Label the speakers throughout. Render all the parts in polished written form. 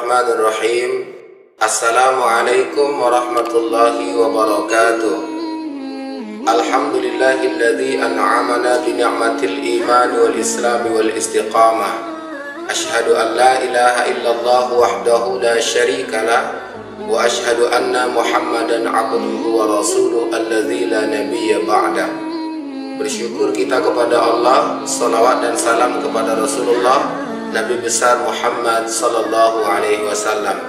Speaker 1: Bismillahirrahmanirrahim. Assalamualaikum warahmatullahi wabarakatuh. Alhamdulillahilladzi an'amana bi ni'matil iman wal islam wal istiqamah. Asyhadu an la ilaha illallah wahdahu la syarikalah wa asyhadu anna Muhammadan abduhu wa rasuluhu alladzi la nabiyya ba'dah. Bersyukur kita kepada Allah, salawat dan salam kepada Rasulullah Nabi besar Muhammad sallallahu alaihi wasallam.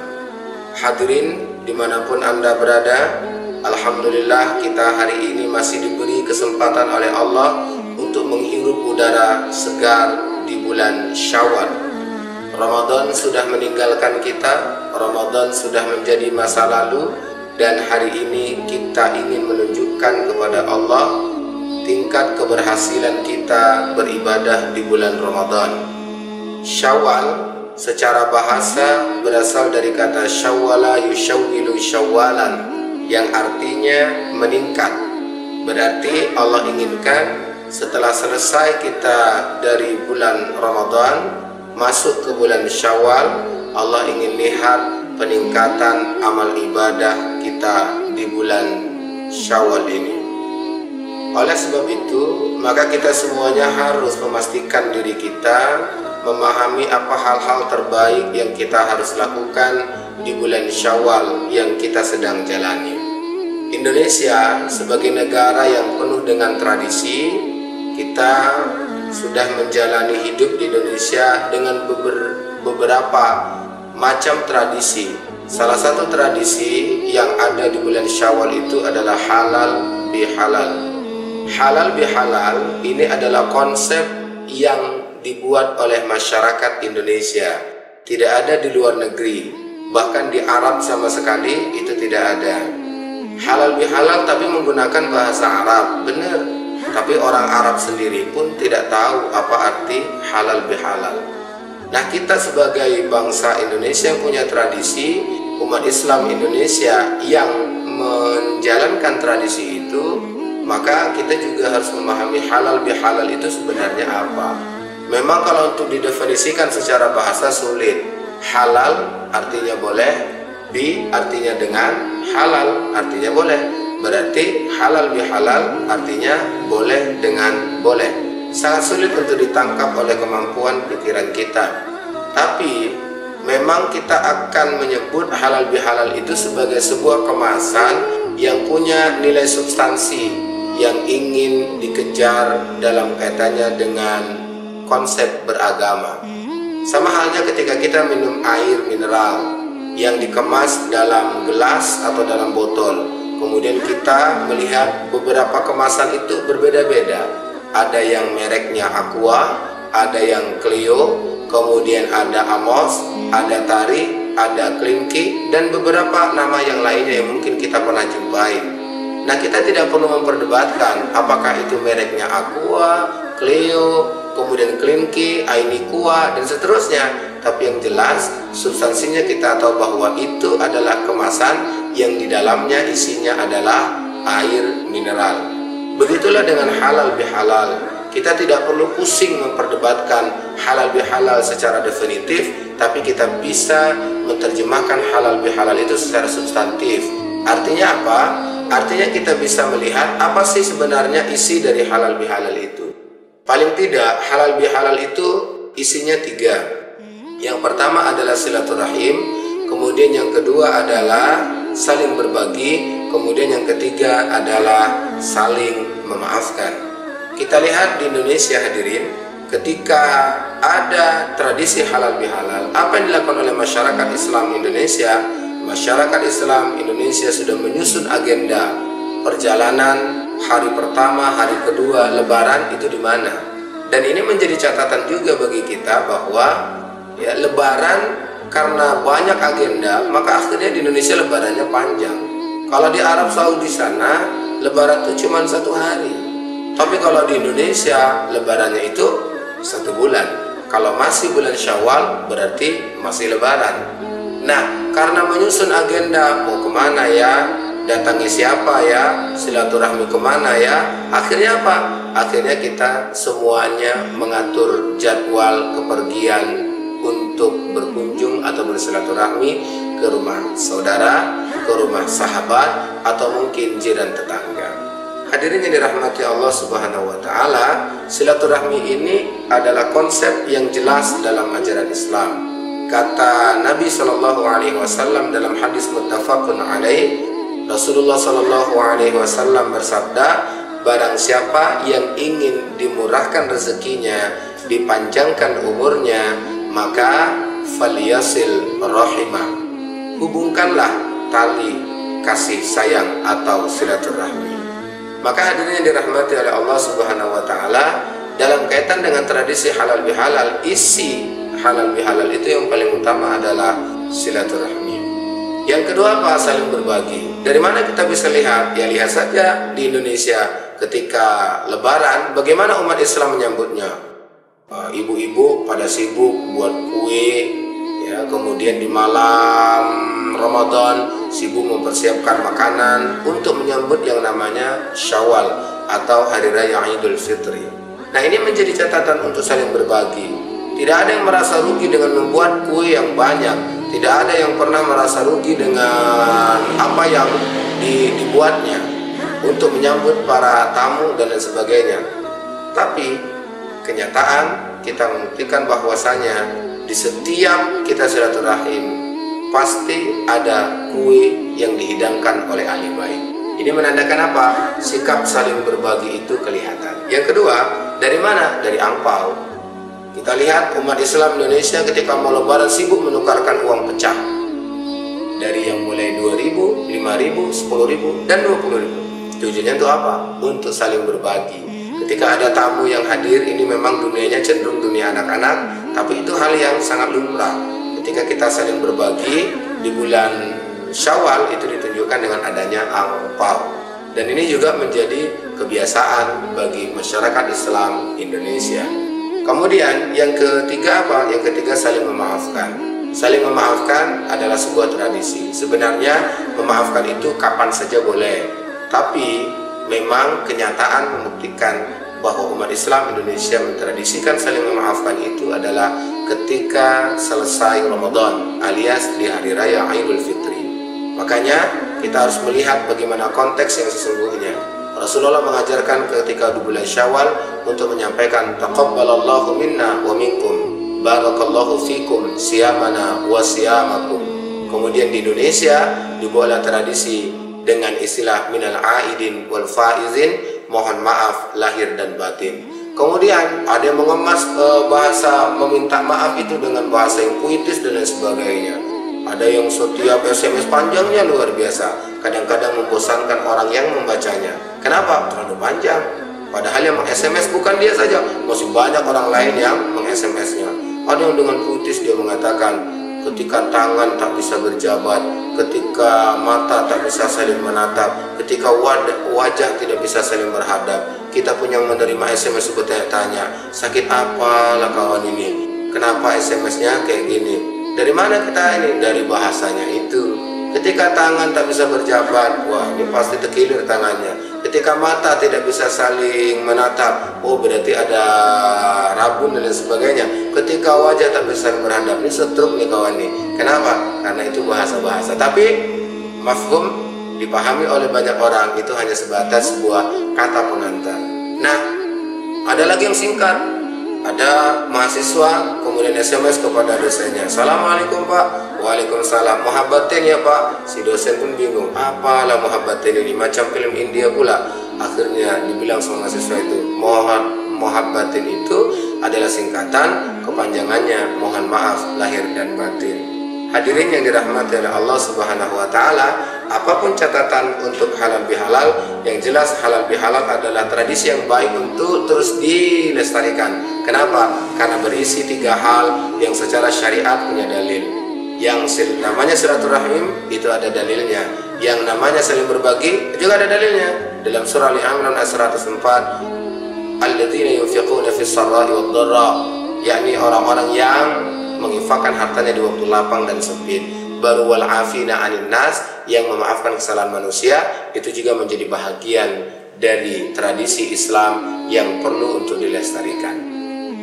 Speaker 1: Hadirin dimanapun Anda berada, alhamdulillah kita hari ini masih diberi kesempatan oleh Allah untuk menghirup udara segar di bulan Syawal. Ramadan sudah meninggalkan kita, Ramadan sudah menjadi masa lalu, dan hari ini kita ingin menunjukkan kepada Allah tingkat keberhasilan kita beribadah di bulan Ramadan. Syawal secara bahasa berasal dari kata syawwala yusyawwilu syawwalan, yang artinya meningkat. Berarti Allah inginkan setelah selesai kita dari bulan Ramadan masuk ke bulan Syawal, Allah ingin lihat peningkatan amal ibadah kita di bulan Syawal ini. Oleh sebab itu, maka kita semuanya harus memastikan diri kita memahami apa hal-hal terbaik yang kita harus lakukan di bulan Syawal yang kita sedang jalani. Indonesia sebagai negara yang penuh dengan tradisi, kita sudah menjalani hidup di Indonesia dengan beberapa macam tradisi. Salah satu tradisi yang ada di bulan Syawal itu adalah halal bihalal. Halal bihalal ini adalah konsep yang dibuat oleh masyarakat Indonesia, tidak ada di luar negeri, bahkan di Arab sama sekali itu tidak ada. Halal bihalal tapi menggunakan bahasa Arab, benar, tapi orang Arab sendiri pun tidak tahu apa arti halal bihalal. Nah, kita sebagai bangsa Indonesia yang punya tradisi, umat Islam Indonesia yang menjalankan tradisi itu, maka kita juga harus memahami halal bihalal itu sebenarnya apa. Memang kalau untuk didefinisikan secara bahasa sulit. Halal artinya boleh, bi artinya dengan, halal artinya boleh. Berarti halal bihalal artinya boleh dengan boleh. Sangat sulit untuk ditangkap oleh kemampuan pikiran kita. Tapi memang kita akan menyebut halal bihalal itu sebagai sebuah kemasan yang punya nilai substansi yang ingin dikejar dalam kaitannya dengan konsep beragama. Sama halnya ketika kita minum air mineral yang dikemas dalam gelas atau dalam botol, kemudian kita melihat beberapa kemasan itu berbeda-beda. Ada yang mereknya Aqua, ada yang Clio, kemudian ada Amos, ada Tari, ada Klinki, dan beberapa nama yang lainnya yang mungkin kita pernah jumpai. Nah, kita tidak perlu memperdebatkan apakah itu mereknya Aqua, Clio, kemudian Klinki, Ainikua, dan seterusnya. Tapi yang jelas substansinya kita tahu bahwa itu adalah kemasan yang di dalamnya isinya adalah air mineral. Begitulah dengan halal bihalal. Kita tidak perlu pusing memperdebatkan halal bihalal secara definitif, tapi kita bisa menerjemahkan halal bihalal itu secara substantif. Artinya apa? Artinya kita bisa melihat apa sih sebenarnya isi dari halal bihalal itu. Paling tidak halal bihalal itu isinya 3. Yang pertama adalah silaturahim, kemudian yang kedua adalah saling berbagi, kemudian yang ketiga adalah saling memaafkan. Kita lihat di Indonesia, hadirin, ketika ada tradisi halal bihalal, apa yang dilakukan oleh masyarakat Islam Indonesia? Masyarakat Islam Indonesia sudah menyusun agenda perjalanan hari pertama, hari kedua, lebaran itu di mana. Dan ini menjadi catatan juga bagi kita bahwa ya, lebaran karena banyak agenda, maka akhirnya di Indonesia lebarannya panjang. Kalau di Arab Saudi sana, lebaran itu cuma 1 hari. Tapi kalau di Indonesia, lebarannya itu 1 bulan. Kalau masih bulan Syawal, berarti masih lebaran. Nah, karena menyusun agenda, mau kemana ya, datangi siapa ya, silaturahmi kemana ya, akhirnya apa? Akhirnya kita semuanya mengatur jadwal kepergian untuk berkunjung atau bersilaturahmi ke rumah saudara, ke rumah sahabat, atau mungkin jiran tetangga. Hadirin yang dirahmati Allah Subhanahu wa taala, silaturahmi ini adalah konsep yang jelas dalam ajaran Islam. Kata Nabi Shallallahu alaihi wasallam dalam hadis muttafaqun alaih, Rasulullah Shallallahu alaihi wasallam bersabda, barang siapa yang ingin dimurahkan rezekinya, dipanjangkan umurnya, maka falyasil rahimah, hubungkanlah tali kasih sayang atau silaturahmi. Maka hadirin yang dirahmati oleh Allah Subhanahu wa taala, dalam kaitan dengan tradisi halal bihalal, isi halal bihalal itu yang paling utama adalah silaturahmi. Yang kedua apa? Saling berbagi. Dari mana kita bisa lihat? Ya lihat saja di Indonesia ketika lebaran bagaimana umat Islam menyambutnya. Ibu-ibu pada sibuk buat kue, ya, kemudian di malam Ramadan sibuk mempersiapkan makanan untuk menyambut yang namanya Syawal atau Hari Raya Idul Fitri. Nah, ini menjadi catatan untuk saling berbagi. Tidak ada yang merasa rugi dengan membuat kue yang banyak. Tidak ada yang pernah merasa rugi dengan apa yang dibuatnya untuk menyambut para tamu dan lain sebagainya. Tapi kenyataan kita membuktikan bahwasanya di setiap kita silaturahim pasti ada kue yang dihidangkan oleh ahli bait. Ini menandakan apa? Sikap saling berbagi itu kelihatan. Yang kedua, dari mana? Dari angpau. Kita lihat umat Islam Indonesia ketika mau lebaran sibuk menukarkan uang pecah. Dari yang mulai 2.000, 5.000, 10.000, dan 20.000. Tujuannya untuk apa? Untuk saling berbagi. Ketika ada tamu yang hadir, ini memang dunianya cenderung dunia anak-anak, tapi itu hal yang sangat lumrah. Ketika kita saling berbagi di bulan Syawal itu ditunjukkan dengan adanya angpau. Dan ini juga menjadi kebiasaan bagi masyarakat Islam Indonesia. Kemudian yang ketiga apa? Yang ketiga saling memaafkan. Saling memaafkan adalah sebuah tradisi. Sebenarnya memaafkan itu kapan saja boleh. Tapi memang kenyataan membuktikan bahwa umat Islam Indonesia mentradisikan saling memaafkan itu adalah ketika selesai Ramadan alias di Hari Raya Idul Fitri. Makanya kita harus melihat bagaimana konteks yang sesungguhnya. Rasulullah mengajarkan ketika di bulan Syawal untuk menyampaikan taqabbalallahu minna wa minkum, barakallahu fikum siyamana wa siyamakum. Kemudian di Indonesia dibuatlah tradisi dengan istilah minal aidin wal faizin, mohon maaf lahir dan batin. Kemudian ada yang mengemas bahasa meminta maaf itu dengan bahasa yang puitis dan lain sebagainya. Ada yang setiap SMS panjangnya luar biasa. Kadang-kadang membosankan orang yang membacanya. Kenapa? Terlalu panjang. Padahal yang meng-SMS bukan dia saja, masih banyak orang lain yang meng-SMS-nya. Ada yang dengan puitis dia mengatakan, ketika tangan tak bisa berjabat, ketika mata tak bisa saling menatap, ketika wajah tidak bisa saling berhadap, kita pun yang menerima SMS bertanya-tanya, sakit apalah kawan ini? Kenapa SMS-nya kayak gini? Dari mana kita ini? Dari bahasanya itu. Ketika tangan tak bisa berjabat, wah ini pasti terkilir tangannya. Ketika mata tidak bisa saling menatap, oh berarti ada rabun dan lain sebagainya. Ketika wajah tak bisa saling berhadap, ini stroke nih kawan nih. Kenapa? Karena itu bahasa-bahasa. Tapi mafhum dipahami oleh banyak orang itu hanya sebatas sebuah kata pengantar. Nah, ada lagi yang singkat. Ada mahasiswa kemudian SMS kepada dosennya, Assalamualaikum Pak. Waalaikumsalam. Muhabbatin ya Pak. Si dosen pun bingung, apalah muhabbatin ini, macam film India pula. Akhirnya dibilang sama mahasiswa itu, muhabbatin itu adalah singkatan kepanjangannya mohon maaf lahir dan batin. Hadirin yang dirahmati oleh Allah Subhanahu wa taala, apapun catatan untuk halal bihalal, yang jelas halal bihalal adalah tradisi yang baik untuk terus dilestarikan. Kenapa? Karena berisi 3 hal yang secara syariat punya dalil. Yang namanya silaturahim itu ada dalilnya. Yang namanya saling berbagi juga ada dalilnya. Dalam surah Al-Imran ayat 104, alladzina yunfiquna fis sarra'i wad dharra, yakni orang-orang yang menginfakkan hartanya di waktu lapang dan sempit. Baru wal afina 'anil nas, yang memaafkan kesalahan manusia, itu juga menjadi bahagian dari tradisi Islam yang perlu untuk dilestarikan.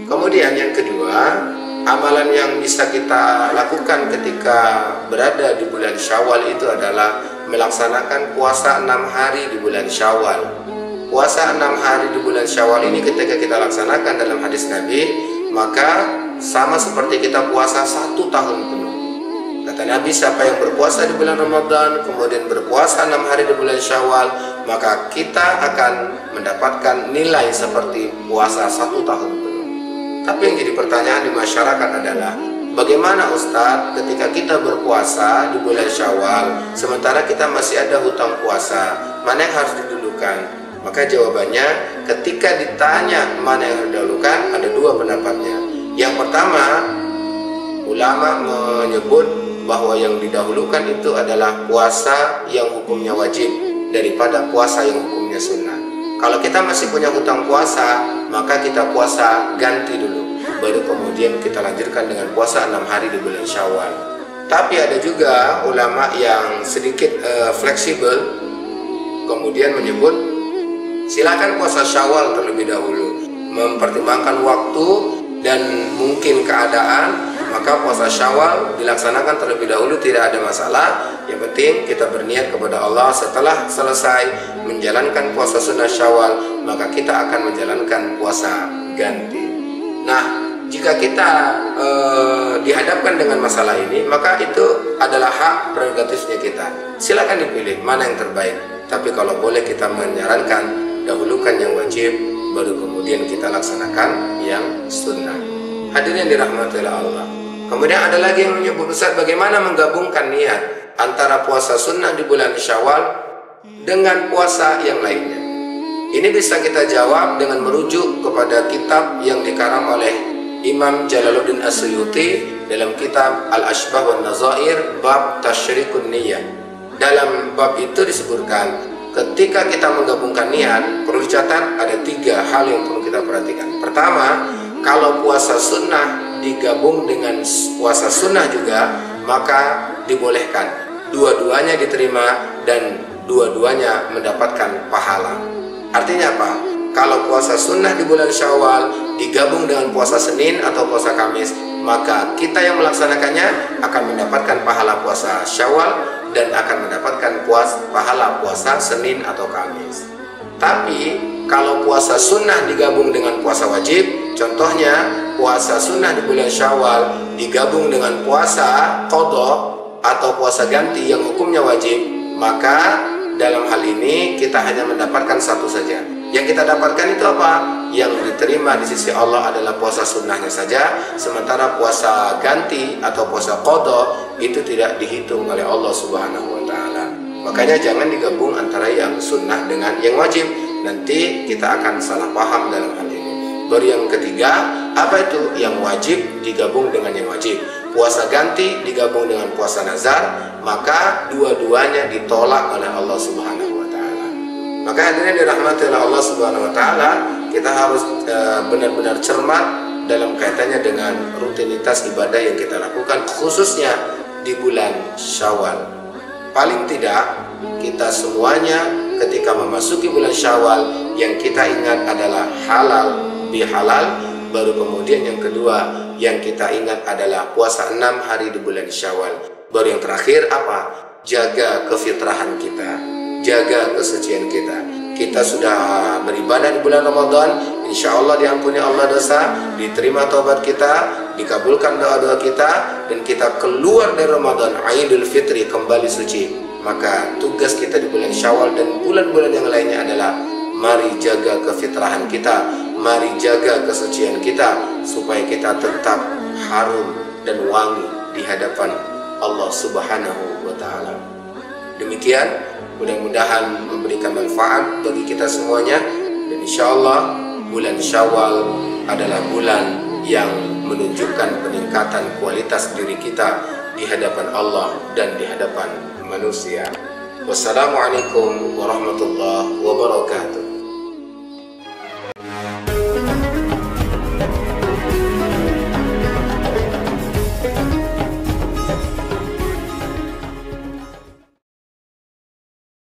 Speaker 1: Kemudian yang kedua, amalan yang bisa kita lakukan ketika berada di bulan Syawal itu adalah melaksanakan puasa 6 hari di bulan Syawal. Puasa 6 hari di bulan Syawal ini ketika kita laksanakan dalam hadis Nabi, maka sama seperti kita puasa 1 tahun penuh. Kata Nabi, siapa yang berpuasa di bulan Ramadan kemudian berpuasa 6 hari di bulan Syawal, maka kita akan mendapatkan nilai seperti puasa 1 tahun penuh. Tapi yang jadi pertanyaan di masyarakat adalah, bagaimana Ustadz ketika kita berpuasa di bulan Syawal sementara kita masih ada hutang puasa, mana yang harus didulukan? Maka jawabannya, ketika ditanya mana yang harus didahulukan, ada 2 pendapatnya. Yang pertama, ulama menyebut bahwa yang didahulukan itu adalah puasa yang hukumnya wajib daripada puasa yang hukumnya sunnah. Kalau kita masih punya hutang puasa, maka kita puasa ganti dulu, baru kemudian kita lanjutkan dengan puasa 6 hari di bulan Syawal. Tapi ada juga ulama yang sedikit fleksibel, kemudian menyebut silakan puasa Syawal terlebih dahulu, mempertimbangkan waktu dan mungkin keadaan, maka puasa Syawal dilaksanakan terlebih dahulu, tidak ada masalah. Yang penting kita berniat kepada Allah, setelah selesai menjalankan puasa sunnah Syawal, maka kita akan menjalankan puasa ganti. Nah, jika kita dihadapkan dengan masalah ini, maka itu adalah hak prerogatifnya kita. Silakan dipilih mana yang terbaik. Tapi kalau boleh kita menyarankan, dahulukan yang wajib, baru kemudian kita laksanakan yang sunnah. Hadirin dirahmati Allah. Kemudian ada lagi yang menyebut, Ustaz, bagaimana menggabungkan niat antara puasa sunnah di bulan Syawal dengan puasa yang lainnya? Ini bisa kita jawab dengan merujuk kepada kitab yang dikarang oleh Imam Jalaluddin As-Suyuti dalam kitab Al-Ashbah wan Nazair bab Tasyrikun Niyah. Dalam bab itu disebutkan, ketika kita menggabungkan niat, perlu dicatat ada 3 hal yang perlu kita perhatikan. Pertama, kalau puasa sunnah digabung dengan puasa sunnah juga, maka dibolehkan. Dua-duanya diterima dan dua-duanya mendapatkan pahala. Artinya apa? Kalau puasa sunnah di bulan Syawal digabung dengan puasa Senin atau puasa Kamis, maka kita yang melaksanakannya akan mendapatkan pahala puasa Syawal dan akan mendapatkan pahala puasa Senin atau Kamis. Tapi kalau puasa sunnah digabung dengan puasa wajib, contohnya puasa sunnah di bulan Syawal digabung dengan puasa qadha atau puasa ganti yang hukumnya wajib, maka dalam hal ini kita hanya mendapatkan satu saja. Yang kita dapatkan itu apa? Yang diterima di sisi Allah adalah puasa sunnahnya saja, sementara puasa ganti atau puasa qadha itu tidak dihitung oleh Allah Subhanahu wa taala. Makanya jangan digabung antara yang sunnah dengan yang wajib. Nanti kita akan salah paham dalam hal ini. Baru yang ketiga, apa itu? Yang wajib digabung dengan yang wajib. Puasa ganti digabung dengan puasa nazar, maka dua-duanya ditolak oleh Allah Subhanahu wa taala. Maka hadirin dirahmati oleh Allah Subhanahu wa taala, kita harus benar-benar cermat dalam kaitannya dengan rutinitas ibadah yang kita lakukan, khususnya di bulan Syawal. Paling tidak kita semuanya ketika memasuki bulan Syawal, yang kita ingat adalah halal bihalal. Baru kemudian yang kedua yang kita ingat adalah puasa 6 hari di bulan Syawal. Baru yang terakhir apa? Jaga kefitrahan kita, jaga kesucian kita. Kita sudah beribadah di bulan Ramadan, insya Allah diampuni Allah dosa, diterima taubat kita, dikabulkan doa-doa kita, dan kita keluar dari Ramadan Idul Fitri kembali suci. Maka tugas kita di bulan Syawal dan bulan-bulan yang lainnya adalah mari jaga kefitrahan kita, mari jaga kesucian kita, supaya kita tetap harum dan wangi di hadapan Allah Subhanahu wa taala. Demikian, mudah-mudahan memberikan manfaat bagi kita semuanya, dan insya Allah bulan Syawal adalah bulan yang menunjukkan peningkatan kualitas diri kita di hadapan Allah dan di hadapan manusia. Wassalamualaikum warahmatullahi wabarakatuh.